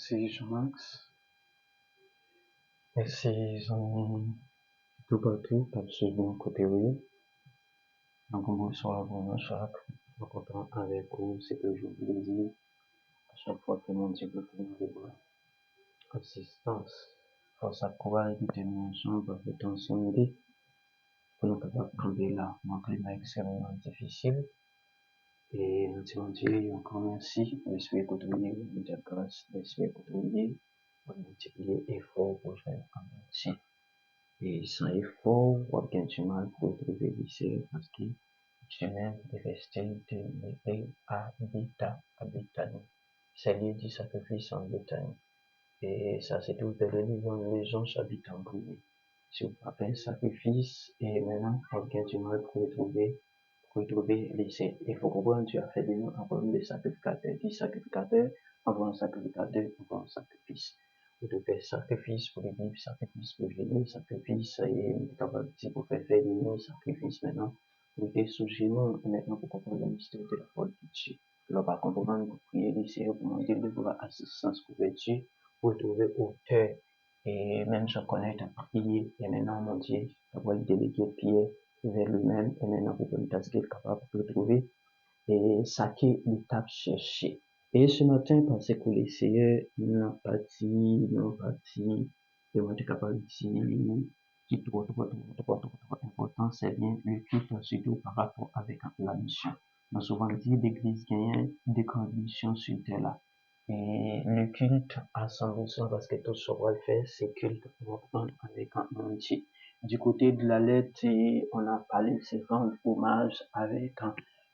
Merci Jean-Max. Merci tout partout parce que bon côté oui. Donc bonsoir, bonsoir. Je suis content avec vous, c'est toujours plaisir. À chaque fois que mon Dieu peut nous assistance. Force à pouvoir écouter nous ensemble pour faire ensemble pour nous capables de camper là. Mon climat extrêmement difficile. Et nous disons Dieu encore merci. L'esprit côtoyer, nous dire grâce, l'esprit côtoyer, pour multiplier effort pour faire un merci. Et sans effort, on a du mal pour trouver lycée parce que chemin de rester de habitat. C'est lié du sacrifice en habitat. Et ça, c'est tout le livre, les gens s'habitent en premier. Si vous faites un sacrifice, et maintenant, on a du mal pour retrouver lycée. Il faut comprendre, tu as fait de nous avant le sacrificateur, du sacrificateur, avant un sacrificateur, avant un sacrifice. Vous devez faire sacrifice pour les vivre, sacrifice pour venir, sacrifice, et pour faire de nous, sacrifice maintenant. Vous êtes sous genoux, maintenant, pour comprendre le mystère de la folie de Dieu. Alors, par comprendre, vous priez lycée, pour demander de votre assistance, couverture, pour trouver auteur. Et même je connais ta prière, et maintenant, mon Dieu, avoir délégué Pierre vers lui-même, et maintenant, vous pouvez être capable de trouver, et ça qui est l'étape cherchée. Et ce matin, parce que les seigneurs n'ont pas dit, et moi, je suis capable de dire, qui est trop important, c'est bien le culte, surtout par rapport avec la mission. Nous souvent dit l'église gagne des conditions sur terre là. Et le culte à 100%, parce que tout ce qu'on va faire, c'est culte, on va prendre avec un entier. Du côté de la lettre, on a parlé, c'est rendre hommage avec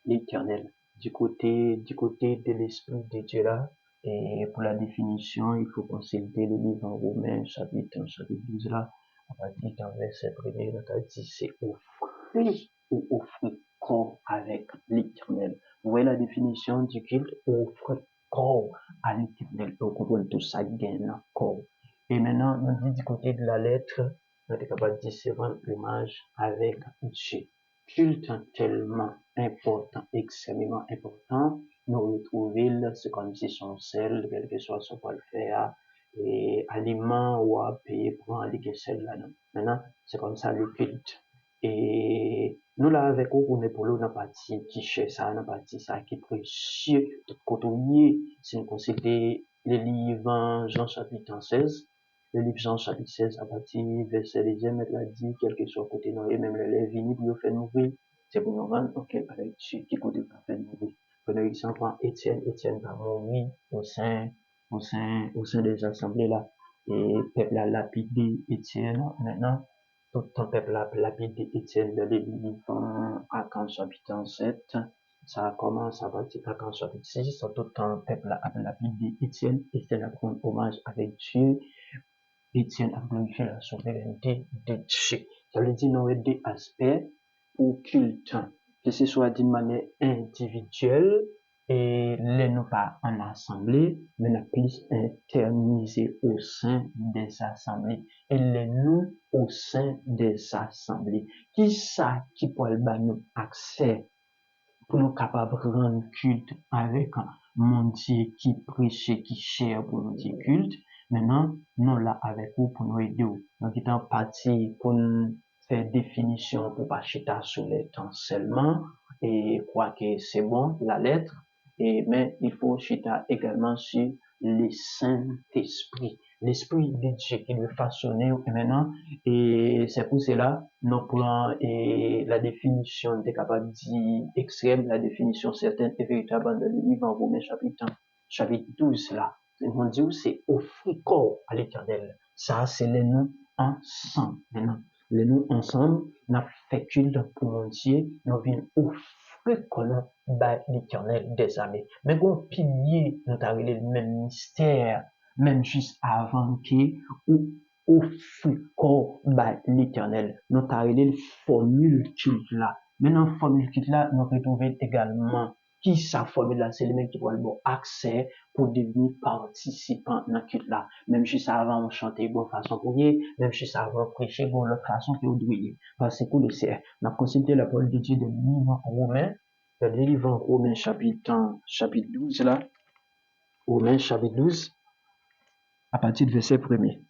l'Éternel. Du côté de l'Esprit de Dieu là, et pour la définition, il faut consulter le livre en Romains, chapitre 12 là, à partir d'un verset premier, on a dit c'est offrir corps avec l'Éternel. Vous voyez la définition du culte, offrir corps à l'Éternel. Vous comprenez tout ça, gagne corps. Et maintenant, on dit du côté de la lettre, on est capable de discerner l'image avec Dieu. Culte tellement important, extrêmement important, nous retrouver c'est comme si son sel, quel que soit son le faire, et aliment ou à payer pour aller que celle là. Maintenant, c'est comme ça le culte. Et nous là avec vous, on est pour l'eau, on a parti qui cherche ça, on a parti ça qui est précieux, de côtoyer, si nous considérons les livres Jean chapitre 16, le livre Jean chapitre 16 à partir verset 2e, elle a dit, quel que soit côté non, et même les vini pour nous faire mourir, c'est pour nous rendre, ok, avec Dieu qui côté pour faire mourir. Prenons exemple en Étienne va mourir au sein des assemblées là, et peuple a lapidé Étienne, maintenant, tout le peuple a lapidé Étienne dans les livres Acans chapitre 7, ça commence à partir d'Acans chapitre 6, tout le peuple a lapidé Étienne a pris hommage avec Dieu, Étienne a glorifié la souveraineté de Dieu. Ça veut dire nous deux aspects au culte, que ce soit d'une manière individuelle et les non pas en assemblée, mais la plus internisé au sein des assemblées et les nous au sein des assemblées. Qui ça qui peut nous accès pour nous capables de rendre culte avec mon Dieu qui prêche, qui cher pour nous dire culte. Maintenant, nous là avec vous pour nous aider. Nous sommes partis pour nous faire définition pour pas chita sur les temps seulement et quoi que c'est bon, la lettre. Mais il faut chita également sur le Saint-Esprit. L'Esprit de Dieu qui nous façonnait maintenant. Et c'est pour cela, nous prenons la définition des capables dire extrême, la définition certaine et véritable dans le livre en Romains chapitre 12 là. On dit c'est offrir corps à l'Éternel. Ça, c'est les noms ensemble. Maintenant, les noms ensemble, n'a fait culte pour mon Dieu, nous venons offrir corps à l'Éternel des armées. Mais bon, pilier, nous avons le même mystère, même juste avant que, ou offrir corps à l'Éternel. Nous avons le formule culte là. Maintenant, formule culte là, nous retrouvons également qui sa formule là, c'est le mec qui va avoir accès pour devenir participant dans le culte là. Même si ça avant on chanter bonne façon pour y, même si ça avant prêcher bonne l'autre façon que vous devez. Parce que pour le CR, on a consulté la parole de Dieu de livre Romains, le livre Romains chapitre 12 là, Romains chapitre 12, à partir du verset 1er.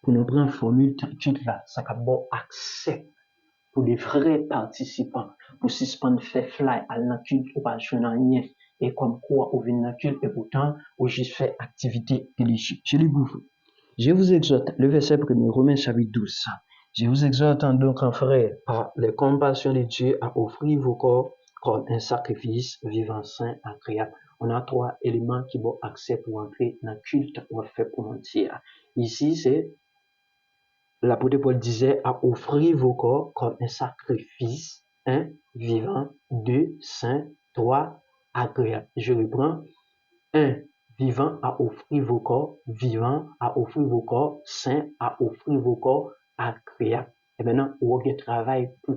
Pour nous prendre formule toute là, ça a bon accès pour les vrais participants, pour suspendre faire fly à l'enculte ou pas jouer rien, et comme quoi au vin l'enculte et pourtant, au juste fait activité illicite. Je vous exhorte, le verset 1er, Romains chapitre 12, je vous exhorte donc en frère, par les compassions de Dieu, à offrir vos corps comme un sacrifice vivant, saint, agréable. On a 3 éléments qui vont accès pour entrer dans le culte ou fait pour mentir. Ici, c'est l'apôtre Paul disait à offrir vos corps comme un sacrifice, 1, vivant, 2, saint, 3, agréable. Je reprends, 1, vivant à offrir vos corps, vivant à offrir vos corps, saint à offrir vos corps, agréable. Et maintenant, on a un travail pour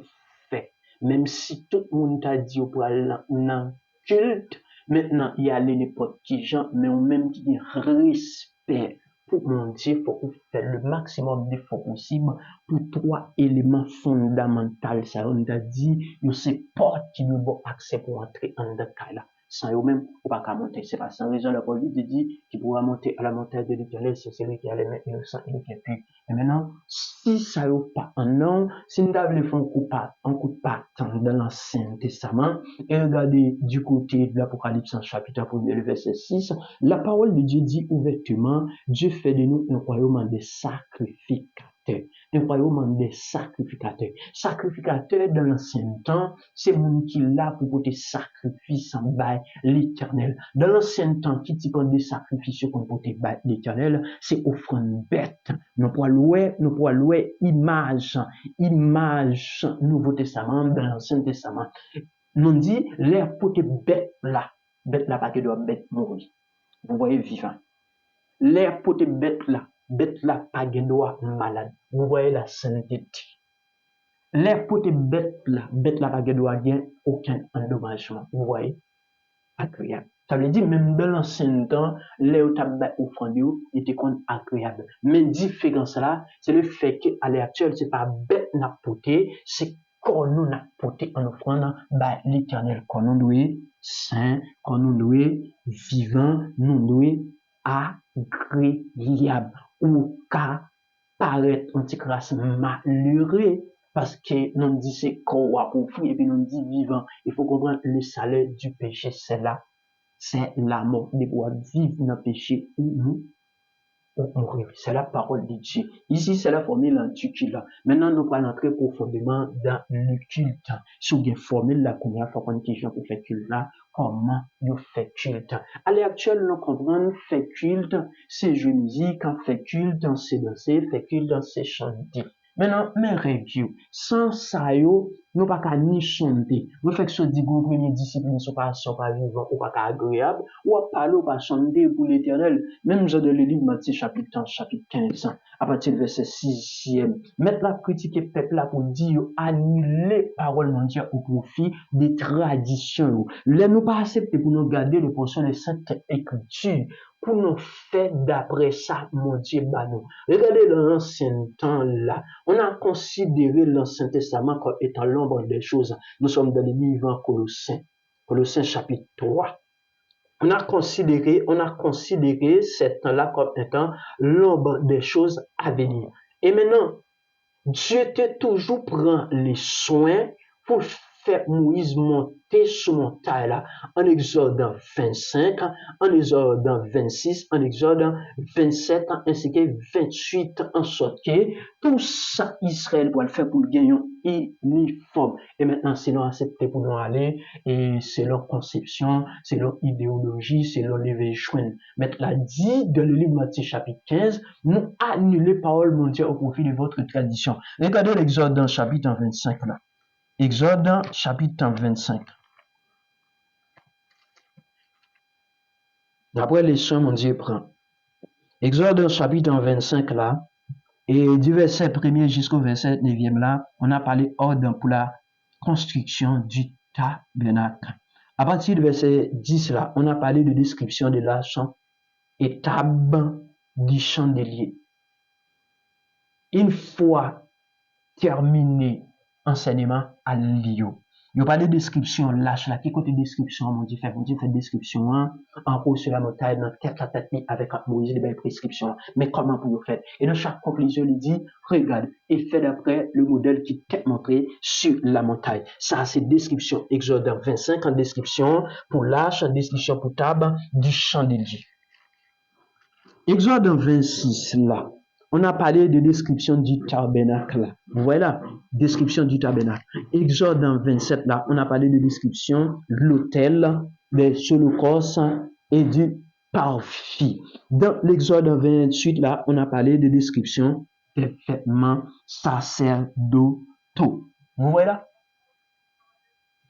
faire. Même si tout le monde t'a dit pour aller dans culte, maintenant, il y a n'importe qui gens, mais on même qui respect pour mon Dieu, faut qu'on fasse le maximum d'efforts possible pour 3 éléments fondamentaux. Ça, on t'a dit, c'est porte qui nous donne accès pour entrer en dedans là. Sans eux même, on pas qu'à monter. C'est pas sans raison, la Paul dit qu'il pourra monter à la montagne de l'Éternel, c'est celui qui a les mains innocents et qui est pur. Et maintenant, si ça y pas un nom, si nous avons fait un coup de patte dans l'Ancien Testament, et regardez du côté de l'Apocalypse en chapitre 1er, le verset 6, la parole de Dieu dit ouvertement, Dieu fait de nous un royaume des sacrificateurs. Un royaume des sacrificateurs. Sacrificateurs dans l'ancien temps, c'est monde qui là pour porter sacrifice en bas l'Éternel. Dans l'ancien temps, qui type de sacrifice qu'on porter bas l'Éternel, c'est offrande bête. Nous pouvons louer image Nouveau Testament dans l'Ancien Testament. Nous dit l'air porter bête là pas que doit bête mourir. Vous voyez vivant. L'air porter bête là pas que doit malade. Vous voyez la sainteté. L'air porter bête là pas que doit bien aucun endommagement. Vous voyez, agréable. Ça veut dire même dans l'ancien temps, les tabac offrande était agréable. Mais différence là, c'est le fait qu'à l'heure actuelle, c'est pas bête n'a porté, c'est qu'on nous n'a porté en offrande bah l'Éternel qu'on nous doit saint, qu'on nous doit vivant, nous doit agréable ou qu'à paraître un petit crasse malheureux parce que nous dit c'est qu'on va offrir et puis nous dit vivant. Il faut comprendre le salaire du péché, c'est là. C'est la mort de pouvoir vivre dans le péché où nous mourir. C'est la parole de Dieu. Ici, c'est la formule antique là. Maintenant, nous allons entrer profondément dans le culte. Sous une formule la première fois qu'on question pour faire culte là, comment nous fait culte. À l'heure actuelle, nous comprenons fait culte, c'est jouer musique, fait culte, c'est danser, fait culte, c'est chanter. Maintenant, mes règles, sans ça, nous pas qu'à ni chanter. Vous faites que ce dit que première discipline sont pas vivant ou pas agréable, ou à parler ou pas chanter pour l'éternel. Même je de le livre Matthieu chapitre 15, à partir du verset 6e. Mettre la critique et peuple là pour dire, annuler parole mondiale au profit des traditions. Là, nous pas accepter pour nous garder le portion des saintes écritures. Pour nous faire d'après ça, mon Dieu, nous. Regardez l'ancien temps là. On a considéré l'Ancien Testament comme étant l'ombre des choses. Nous sommes dans le livre Colossiens chapitre 3. On a considéré cet temps-là comme étant l'ombre des choses à venir. Et maintenant, Dieu te toujours prend les soins pour faire Moïse monter sur montagne là, en Exode 25, en Exode 26, en Exode 27, ainsi que 28, en sorte que tout ça Israël doit le faire pour le gagner uniforme. Et maintenant, c'est l'on accepté pour nous aller, et c'est leur conception, c'est leur idéologie, c'est leur lever joint. Maintenant, la dit dans le livre Matthieu chapitre 15, nous annuler parole mondiale au profit de votre tradition. Regardez l'Exode dans le chapitre 25 là. Exode chapitre 25. D'après les soins, mon Dieu prend. Exode chapitre 25 là, et du verset 1er jusqu'au verset 9e là, on a parlé ordre pour la construction du tabernacle. À partir du verset 10 là, on a parlé de description de la chambre et table du chandelier. Une fois terminé enseignement à Lyon. Il n'y a pas de description lâche là. Qui côté description, mon Dieu fait description, hein, en haut sur la montagne, dans tête à tête, avec Moïse, les prescriptions. Mais comment pour le faire? Et dans chaque conclusion, il dit, regarde, et fait d'après le modèle qui t'est montré sur la montagne. Ça, c'est description. Exode 25 en description pour lâche, en description pour table du champ de Dieu. Exode 26 là. On a parlé de description du tabernacle. Voilà, description du tabernacle. Exode 27 là, on a parlé de description de l'autel, des holocaustes et du parfum. Dans l'Exode 28 là, on a parlé de description des vêtements sacerdotaux. Vous voyez là?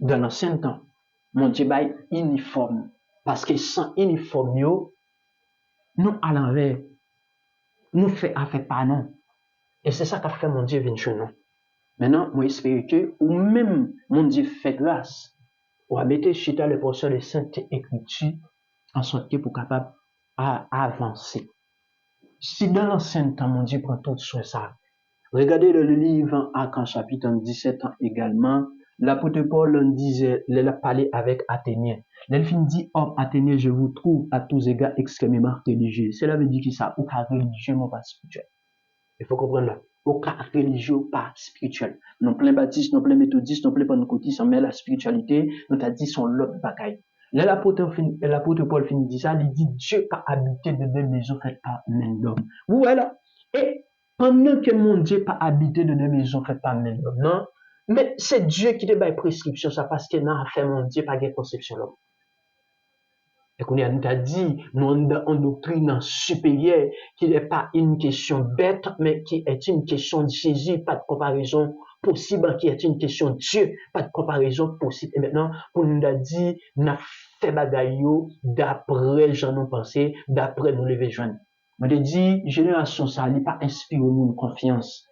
Dans l'ancien temps, mon Dieu bail uniforme. Parce que sans uniforme, nous à l'envers. Nous fait affaire pas non. Et c'est ça qu'a fait mon Dieu venu chez nous. Maintenant, moi j'espère que, ou même mon Dieu fait grâce, ou à mettre chita le portion de Sainte Écriture, en sorte que pour capable à avancer. Si dans l'ancien temps, mon Dieu prend tout sur ça, regardez le livre Actes en chapitre 17 également, l'apôtre Paul disait, il a parlé avec Athénien. L'elfine dit, homme Athénien, je vous trouve à tous égards extrêmement religieux. Cela veut dire que ça, ou pas religieux, mais pas spirituel. Il faut comprendre là. Aucun religieux, pas spirituel. Non plein baptiste, non plein méthodiste, non plein pentecôtiste, mais la spiritualité, nous t'a dit son l'autre bagaille. Là, l'apôtre Paul finit dit ça, il dit Dieu pas habité de deux maisons faites par main d'homme. Voilà. Et pendant que mon Dieu pas habité de deux maisons faites par main d'homme, non? Mais c'est Dieu qui te baille prescription, ça parce que n'a fait mon Dieu pas de conception l'homme. Et qu'on a dit, nous avons une doctrine supérieure qui n'est pas une question bête, mais qui est une question de Jésus, pas de comparaison possible, qui est une question de Dieu, pas de comparaison possible. Et maintenant, on nous a dit, n'a fait bagaillot d'après j'en ai pensé, d'après nous lever jeunes. On a dit, génération ça, n'est pas inspiré nous confiance.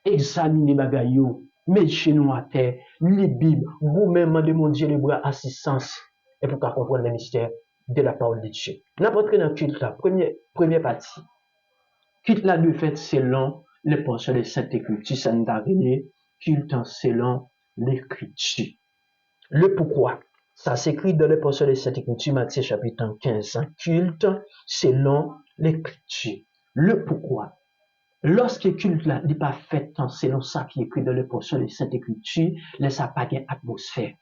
Examinez bagaillot, mettez chez nous à terre, les Bibles, vous-même demandez les bras assistance, et pour qu'on comprenne le mystère de la parole de Dieu. Nous avons entré dans le culte là, première partie. Culte là de fait selon les portions de Sainte Écriture, ça nous a donné culte selon l'Écriture. Le pourquoi, ça s'écrit dans les portions de Sainte Écriture, Matthieu chapitre 15, culte selon l'Écriture. Le pourquoi, lorsque culte là n'est pas fait selon ça qui est écrit dans les portions de Sainte Écriture, laisse ça pas gain atmosphère.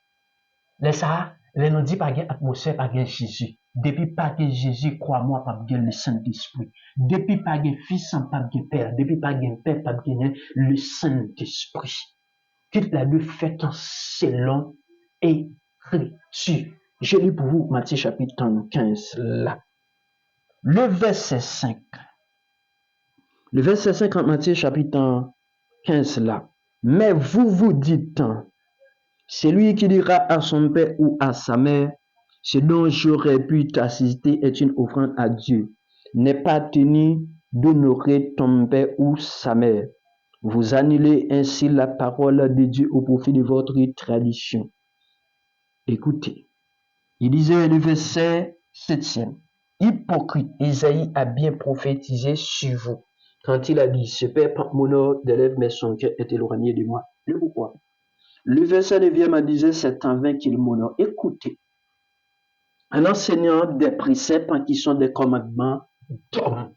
Laisse ça, les nous dit pas gain atmosphère, pas gain Jésus. Depuis pas que Jésus, crois-moi, pas gain le Saint-Esprit. Depuis pas gain Fils, pas gain Père. Depuis pas gain Père, pas gain le Saint-Esprit. Culte là de fait selon Écriture. Je lis pour vous Matthieu chapitre 15 là. Le verset 5. Le verset 5 en Matthieu chapitre 15 là. Mais vous dites, celui qui dira à son père ou à sa mère, ce dont j'aurais pu t'assister est une offrande à Dieu, n'est pas tenu d'honorer ton père ou sa mère. Vous annulez ainsi la parole de Dieu au profit de votre tradition. Écoutez, il disait le verset 7e. Hypocrite, Isaïe a bien prophétisé sur vous. Quand il a dit, ce père porte mon ordre d'élève, mais son cœur est éloigné de moi. Le pourquoi? Le verset 9e a disait, c'est en vain qu'il m'honore. Écoutez, en enseignant des préceptes qui sont des commandements d'homme.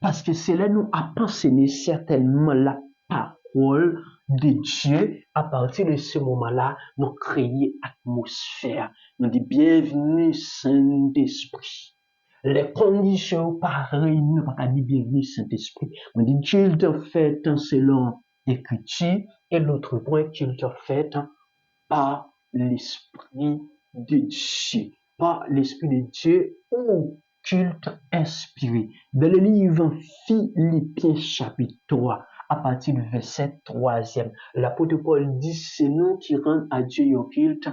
Parce que c'est là nous à enseigner certainement la parole de Dieu. À partir de ce moment-là, nous créons atmosphère. Nous disons bienvenue Saint-Esprit. Les conditions pareilles, nous ne pas dire bienvenue Saint-Esprit. On dit qu'il te fait selon l'Écriture et l'autre point qu'il te fait par l'Esprit de Dieu. Par l'Esprit de Dieu ou culte inspiré. Dans le livre Philippiens chapitre 3, à partir du verset 3e, l'apôtre Paul dit c'est nous qui rendons à Dieu un culte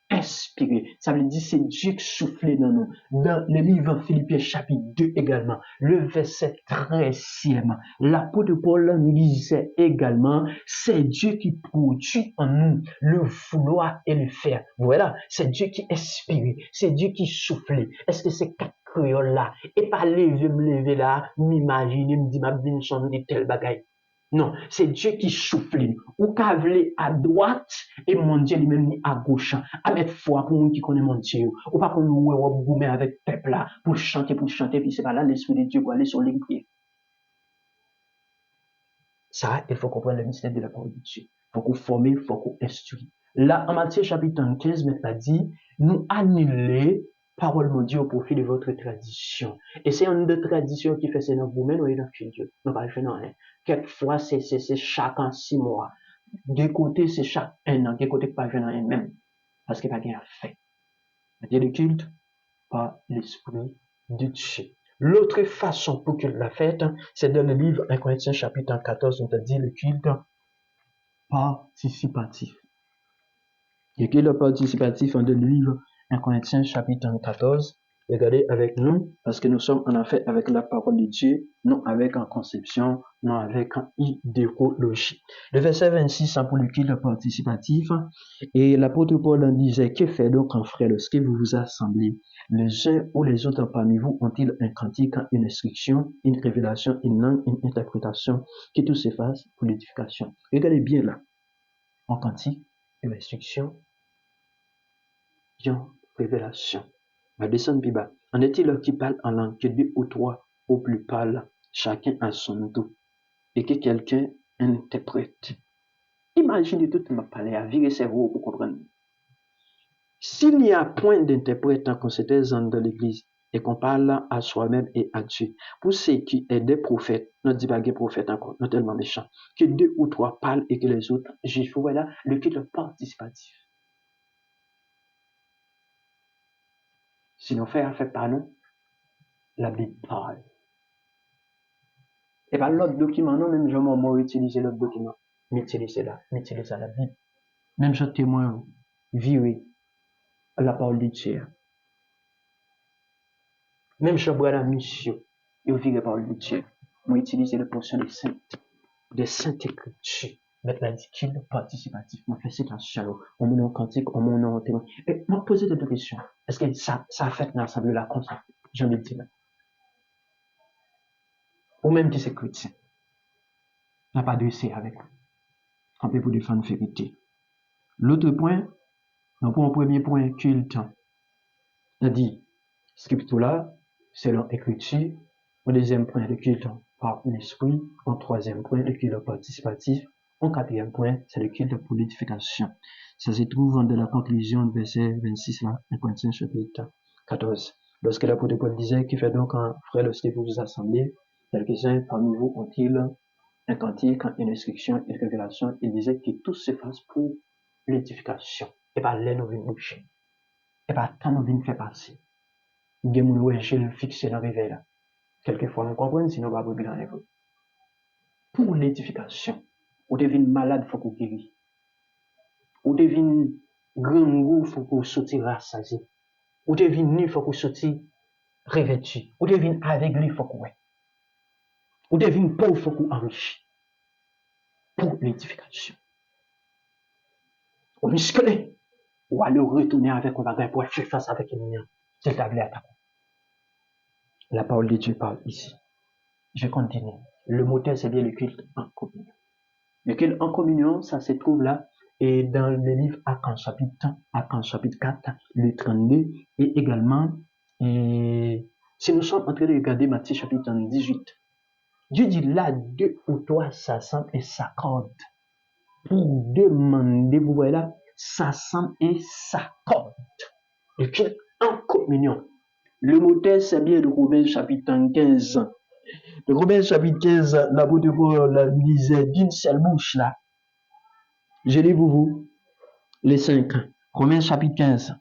inspiré. Ça veut dire c'est Dieu qui souffle dans nous. Dans le livre Philippiens chapitre 2 également, le verset 13e, l'apôtre Paul nous disait également c'est Dieu qui produit en nous le vouloir et le faire. Voilà, c'est Dieu qui inspire, c'est Dieu qui souffle. Est-ce que c'est quatre créoles là et pas lever là, m'imaginer, me dire ma vie chanter tel bagaille. Non, c'est Dieu qui souffle. Ou cavler à droite et mon Dieu lui-même à gauche. À mettre foi pour nous qui connaît mon Dieu. Ou pas pour nous goumer avec peuple là, pour chanter, puis c'est pas là l'Esprit de Dieu pour aller sur les pieds. Ça, il faut comprendre le mystère de la parole de Dieu. Il faut qu'on forme, il faut qu'on instruise. Là, en Matthieu chapitre 15, maintenant dit, nous annuler parole de Dieu au profit de votre tradition. Et c'est une de tradition qui fait c'est dans vous-même ou dans le Dieu. Non, pas non, hein. Quelquefois, c'est chaque 6 mois. De côté, c'est chaque 1 an. De côté, pas jeune en même. Parce qu'il n'y a pas rien à faire. Dieu le culte par l'Esprit de Dieu. L'autre façon pour qu'il l'a faite, c'est dans le livre 1 Corinthiens chapitre 14, on a dit le culte participatif. Le culte participatif dans le livre 1 Corinthiens chapitre 14. Regardez avec nous, parce que nous sommes en affaire avec la parole de Dieu, non avec en conception, non avec en idéologie. Le verset 26, pour le culte participatif, et l'apôtre Paul disait, que fait donc un frère lorsque vous vous assemblez? Les uns ou les autres parmi vous ont-ils un cantique, une instruction, une révélation, une langue, une interprétation, que tout se fasse pour l'édification? Regardez bien là, un cantique, une instruction, une révélation. Va descendre plus bas. En est-il qui parle en langue, que 2 ou 3 au plus parlent, chacun à son tour, et que quelqu'un interprète. Imaginez tout le monde parler à virer cerveau pour comprendre. S'il n'y a point d'interprète quand c'était dans l'église, et qu'on parle à soi-même et à Dieu, pour ceux qui est des prophètes, ne dit pas des prophètes encore, non tellement méchants, que 2 ou 3 parlent et que les autres juifs, voilà le culte participatif. Si nos frères fait pas non, la Bible parle. Et pas l'autre document, non, même je m'en utiliser l'autre document. M'utiliser là, m'utiliser la Bible. Même je témoin, viré la parole de Dieu. Même je bois la mission, et viré la parole de Dieu. Moi, utiliser les portions des saintes écritures. Mettre la dit participatif. Moi, fais citation, on me en cantique, on me en témoin. Et moi, poser des questions. Est-ce que ça fait l'ensemble de la conscience? J'en ai dit là. Ou même qui c'est chrétien. N'a pas de essai avec. On peut pour défendre la vérité. L'autre point, donc pour un premier point, culte, on a dit, scripture là, c'est l'écriture. Au deuxième point, le culte par l'esprit. Au troisième point, le culte participatif. Au quatrième point, c'est le culte pour l'édification. Ça se trouve dans la conclusion du verset 26 là, 1 Corinthiens chapitre 14. Lorsque l'apôtre Paul disait, qui fait donc un frère lorsque vous vous assemblez, quelques-uns parmi vous ont-ils un cantique, une instruction, une révélation? Il disait que tout se fasse pour l'édification. Et pas l'aide nous vient boucher. Et pas tant nous vient faire passer. Des gens où j'ai fixé dans le réveil là. Quelquefois, nous comprenons, sinon, on va pas bien avec vous. Pour l'édification. Ou devine malade, faut qu'on guérisse. Ou devine grand goût, faut qu'on sorte rassasié. Ou devine nu, faut qu'on sorte revêtu. Ou devine aveugle, faut qu'on ouais. Ou devine pauvre, faut qu'on enrichit. Pour l'édification. Ou musclé. Ou aller retourner avec un bagage pour faire face avec une mien. C'est tablé à ta. La parole de Dieu parle ici. Je continue. Le moteur, c'est bien le culte en communion. Le culte en communion, ça se trouve là, et dans le livre Acts chapitre 4, le 32, et également, si nous sommes en train de regarder Matthieu chapitre 18, Dieu dit là, 2 ou 3 s'assemblent et s'accordent. Pour demander, vous voyez là, s'assemblent et s'accordent. Le culte en communion. Le moteur, c'est bien de Romains chapitre 15. Le Romains chapitre 15, l'apôtre Paul la lisait d'une seule bouche là. Je lis pour vous les 5. Romains chapitre 15.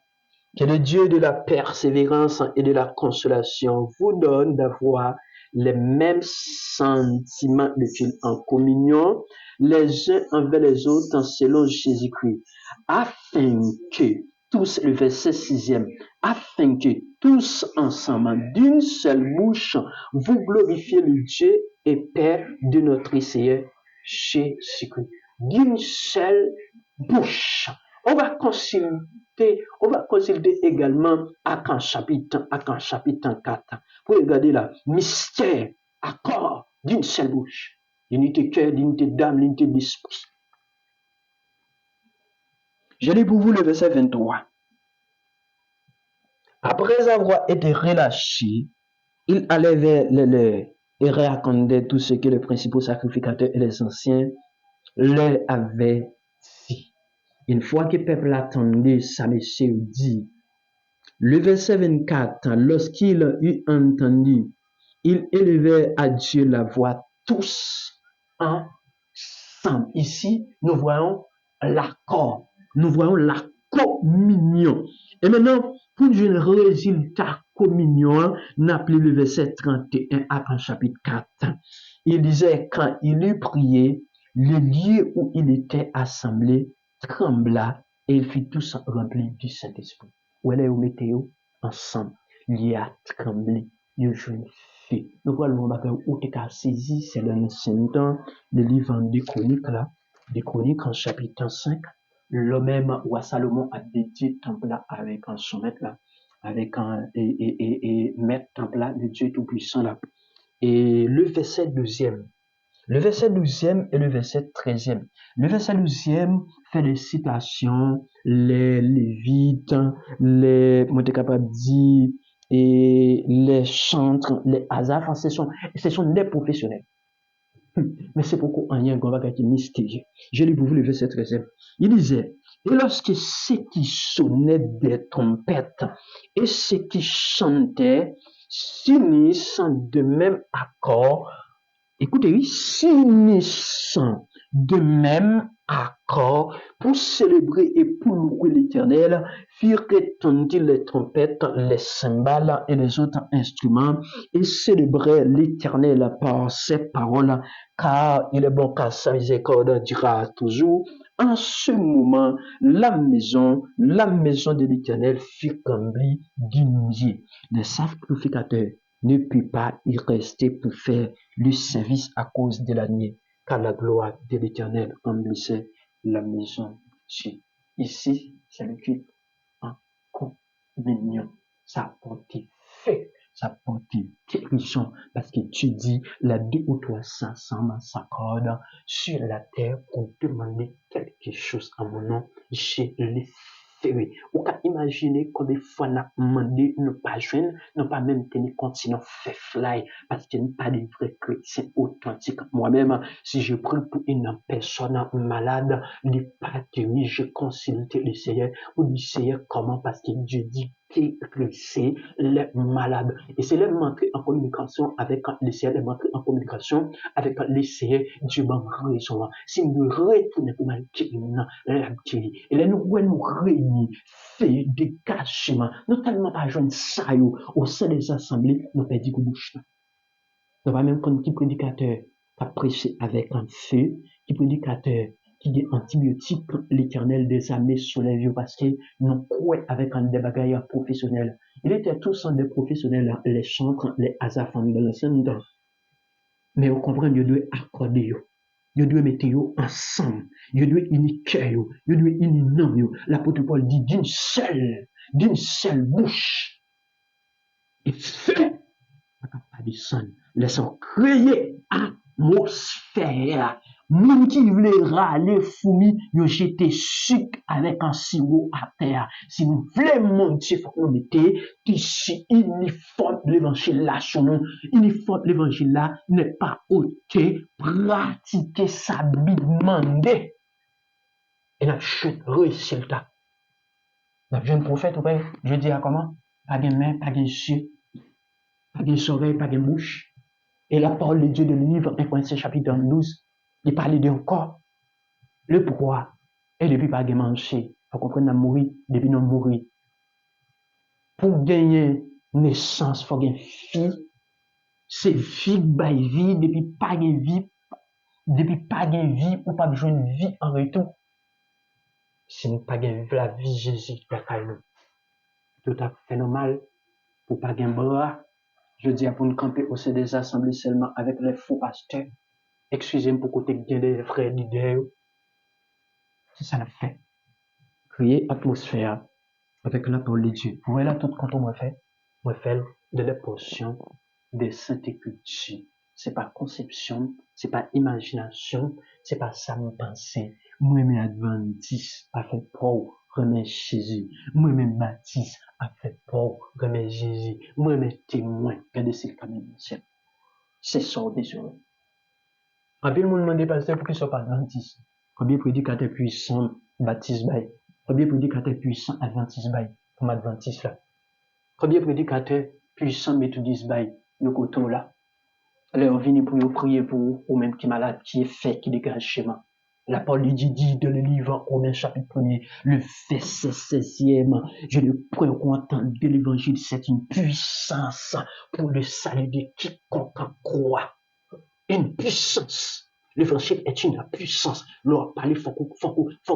Que le Dieu de la persévérance et de la consolation vous donne d'avoir les mêmes sentiments de culte en communion les uns envers les autres selon Jésus-Christ, afin que tous, le verset 6e, afin que tous ensemble, d'une seule bouche, vous glorifiez le Dieu et Père de notre Seigneur Jésus-Christ. D'une seule bouche. On va consulter également Acts chapitre 4 pour regarder là, mystère, accord d'une seule bouche. l'unité cœur, l'unité d'âme, l'unité d'esprit. Je lis pour vous le verset 23. Après avoir été relâché, il allait vers les leurs et racontait tout ce que les principaux sacrificateurs et les anciens leur avaient dit. Une fois que le peuple attendait, ça monsieur dit, le verset 24, lorsqu'il eut entendu, il élevait à Dieu la voix tous ensemble. Ici, nous voyons l'accord, nous voyons la communion. Et maintenant, pour un résultat communion, on appelé le verset 31 après chapitre 4. Il disait, quand il eut prié, le lieu où il était assemblé trembla et il fut tous remplis du Saint-Esprit. Où est le météo ensemble, il a tremblé, il a joué fait. Donc voilà, on va faire où est saisi, c'est l'ancien temps, le livre des Chroniques là, des Chroniques en chapitre 5. Le même où Salomon a dédié temple là avec un sommet là, avec un et mettre temple là, le Dieu tout-puissant là. Et le verset 12e. Le verset 12e et le verset 13e. Le verset 12e fait des citations, les Lévites, moi t'es capable de dire, et les chantres, les Asaph, ce sont des professionnels. Mais c'est pourquoi il y a un grand bagage mystérieux. Je lis pour vous le verset 13e. Il disait, et lorsque ceux qui sonnaient des trompettes et ceux qui chantaient s'unissent de même accord, écoutez, s'unissant de même accord pour célébrer et pour louer l'Éternel, firent retentir les trompettes, les cymbales et les autres instruments et célébraient l'Éternel par ses paroles, car il est bon car sa miséricorde dira toujours. En ce moment, la maison de l'Éternel fut remplie d'humiliés. Les sacrificateurs ne put pas y rester pour faire le service à cause de la nuit, car la gloire de l'Éternel remplissait la maison de Dieu. Ici, c'est le culte en communion. Ça porte fait, ça porte guérison, parce que tu dis, la deux ou trois s'ensemble s'accordent sur la terre pour demander quelque chose à mon nom, je les ferai. Ou qu'à imaginer combien de fois on a demandé, ne pas joindre, ne pas même tenir compte, sinon fait fly, parce qu'il n'y a pas de vrais chrétiens authentiques. Moi-même, si je prie pour une personne malade, ne pas tenir, je consulte le Seigneur, ou le Seigneur comment, parce que Dieu dit guérisser les malades. Et c'est les montrer en communication avec le Seigneur, les montrer en communication avec le Seigneur, Dieu m'a raison. Si nous retournons pour mal la guérir, et là nous réunir, fait dégagement, non tellement pas joindre ça au sein des assemblées, nous perdons beaucoup bouche. Nous pas même quand qui prédicateur a prêché avec un feu, qui prédicateur qui dit antibiotique, l'Éternel des armées sur les vieux parce que nous croyons avec un débat professionnel. Il était tous des professionnels, les chantres, les asafans de l'ancien temps. Mais vous comprenez, Dieu doit accorder, Dieu doit mettre ensemble, Dieu doit unir cœur, Dieu doit unir nom. L'apôtre Paul dit d'une seule bouche. Et fait, pas descendre, laissons créer atmosphère. Même qui voulait râler fourmi, yo jeté sucre avec un sirop à terre. Si nous voulons monter, il faut qu'on mette ici uniforme l'évangile là sur nous. Uniforme l'évangile là n'est pas ôté, pratiquer sa Bible demandée. Et la chute résultat. La jeune prophète, je dis à comment? Pas de main, pas de yeux, pas de oreilles, pas de bouche. Et la parole de Dieu de livre 1 Corinthiens chapitre 12, il parlait d'un corps. Le pourquoi? Et depuis pas de manger. Faut comprendre à mourir, depuis non mourir. Pour gagner naissance, faut gagner fille. C'est vie by vie, depuis pas de vie, ou pas besoin de vie en retour. Si nous pas de la vie Jésus, tout à fait normal, pour pas de bras. Je dis pour nous camper au sein des assemblées seulement avec les faux pasteurs. Excusez-moi pour côté bien des frères leaders. C'est ça le fait. Créer atmosphère avec la parole de Dieu. Voilà tout quand on m'a fait de la portion des saintes écritures. c'est pas conception, c'est pas imagination, c'est pas ça mon pensée. Moi-même Adventiste a fait peur, remet Jésus. Moi-même Baptiste a fait peur, remet Jésus. Moi-même témoin, regardez c'est quand même ciel. C'est ça désolé. En plus, le monde demande pasteur pour qu'il soit pas Adventiste. Combien prédicateur puissant Baptiste bail? Combien prédicateur puissant Adventiste bail? Comme Adventiste là. Combien prédicateur puissant Méthodiste bail? Yo koto là. Alors, venez pour vous prier pour vous, ou même qui est malade, qui est fait, qui dégage schéma. La parole dit dans le livre Romains chapitre 1er, le verset 16e, je ne prends entendre de l'évangile, c'est une puissance pour le salut de quiconque croit. Une puissance. L'évangile est une puissance. L'on parler, faut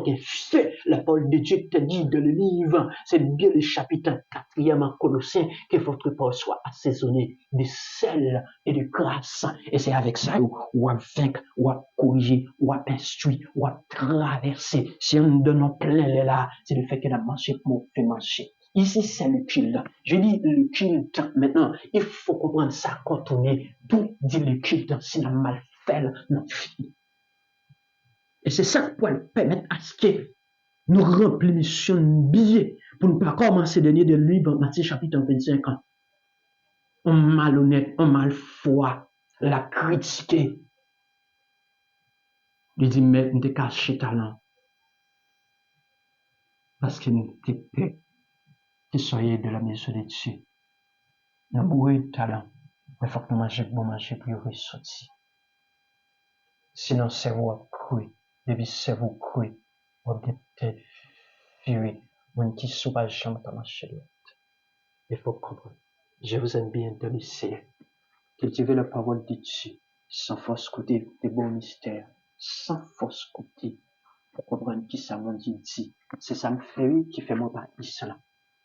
qu'il fait. La parole de Dieu te dit dans le livre, c'est bien le chapitre 4e en Colossiens, que votre parole soit assaisonnée de sel et de grâce. Et c'est avec ça ou à vaincre, ou à corriger, ou à instruire, ou à traverser. Si on donne plein là, c'est le fait qu'il a marché pour faire marcher. Ici, c'est le culte. Je dis le culte maintenant. Il faut comprendre ça quand on est d'où dit le culte. C'est la mal fait notre vie. Et c'est ça qui peut permettre à ce que nous remplissions de billets pour ne pas commencer dernier de livre Matthieu chapitre 25 ans. On malhonnête, on malfoi, la critiquer. Il dit, mais nous t'es caché talent. Parce que nous t'es prêt. Que soyez de la maison de Dieu. Nous avons beaucoup de talent. Mais il faut que nous mangions pour y ressortir. Sinon, c'est vous cru. Depuis c'est vous cru. Vous êtes furieux. Vous qui souvent jamais marcher l'autre. Il faut comprendre. Je vous aime bien dans le Seigneur. Cultivez la parole de Dieu. Sans force côté des bons mystères. Sans force côté. Pour comprendre qui ça m'a dit. C'est ça me fait qui fait mon pas islam.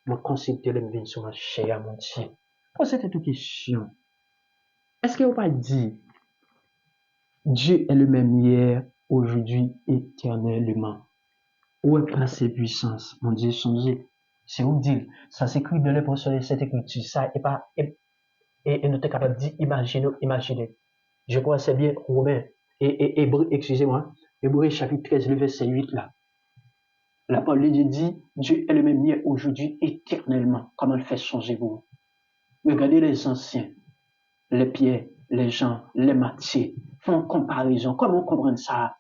Moi, considère le bien sur ma chair, mon Dieu. Posez cette question. Est-ce que vous pas dit, Dieu est le même hier, aujourd'hui, éternellement? Où est passé puissance? Mon Dieu, son Dieu. C'est où dire? Ça s'écrit dans les pensées de cette écriture. Ça est pas, et nous sommes capables d'imaginer. Je crois que c'est bien Romain, et Hébreu, excusez-moi, Hébreu chapitre 13, le verset 8 là. La parole de Dieu dit, Dieu est le même hier, aujourd'hui, éternellement. Comment le fait changer vous? Regardez les anciens, les Pierre, les Jean, les Matthieu, font comparaison. Comment comprendre ça?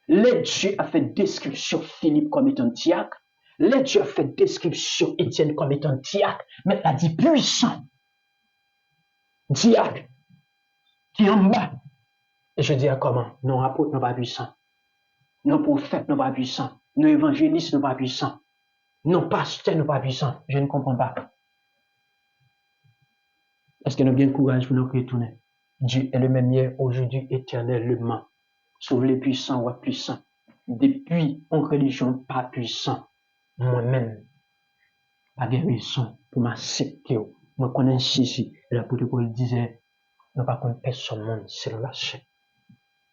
Les Dieu a fait description Philippe comme étant diacre. Les Dieu a fait description Étienne comme étant diacre. Mais il a dit puissant. Diacre. Qui en bas. Et je dis à comment? Nos apôtres ne sont pas puissants. Nos prophètes ne sont pas puissants. Nos évangélistes ne sont pas puissants. Nos pasteurs ne sont pas puissants. Je ne comprends pas. Est-ce que nous avons bien courage pour nous retourner? Dieu est le même hier, aujourd'hui, éternellement. Sauve les puissants ou puissants. Depuis en religion pas puissant, moi-même, pas de raison pour m'accepter. Moi, je connais Jésus. Et l'apôtre Paul disait, nous ne connaissons pas personne monde selon la chair.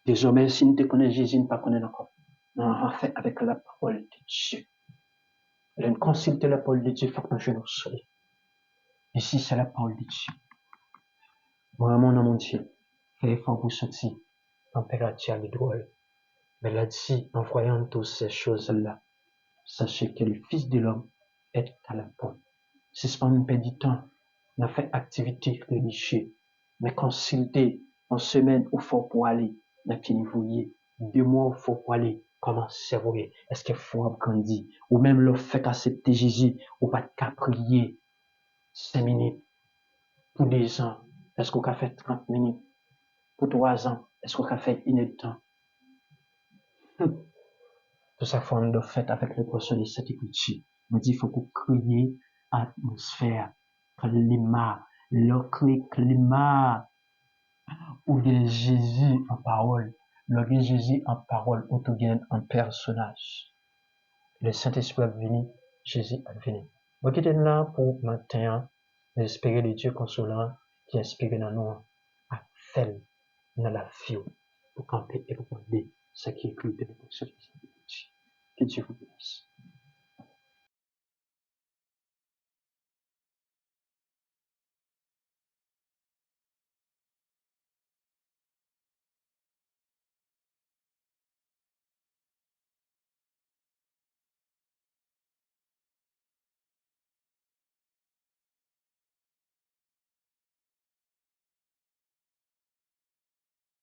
Désormais, si nous te connaissons Jésus, nous ne connaissons pas encore. Nous avons fait avec la parole de Dieu. Nous consulter la parole de Dieu, il faut que nous jouions au Ici, c'est la parole de Dieu. Vraiment, mon Dieu, fais effort pour sortir. Température est drôle. Mais là-dessus, en voyant toutes ces choses-là, sachez que le Fils de l'homme est à la porte. Si ce n'est pas une perte du temps, on a fait activité religieuse, mais consulter en semaine où faut pour aller, dans quel niveau y est, 2 mois où faut pour aller, comment servir, est-ce qu'il faut grandir, ou même le fait accepter Jésus, ou pas qu'à prier 5 minutes pour 2 ans, est-ce qu'on a fait 30 minutes pour 3 ans, est-ce qu'on a fait 1 heure de temps? De sa forme de fait avec le poisson de cette écriture. On dit, il faut qu'on crée atmosphère, climat, le climat, où il y a Jésus en parole, le Jésus en parole, où tout vient en personnage. Le Saint-Esprit est venu, Jésus est venu. Vous êtes là pour matin, espérer le Dieu consolant qui inspire dans nous, à faire dans la vie, pour camper et pour garder ce qui est écrit de l'époque. Que Dieu vous blesse.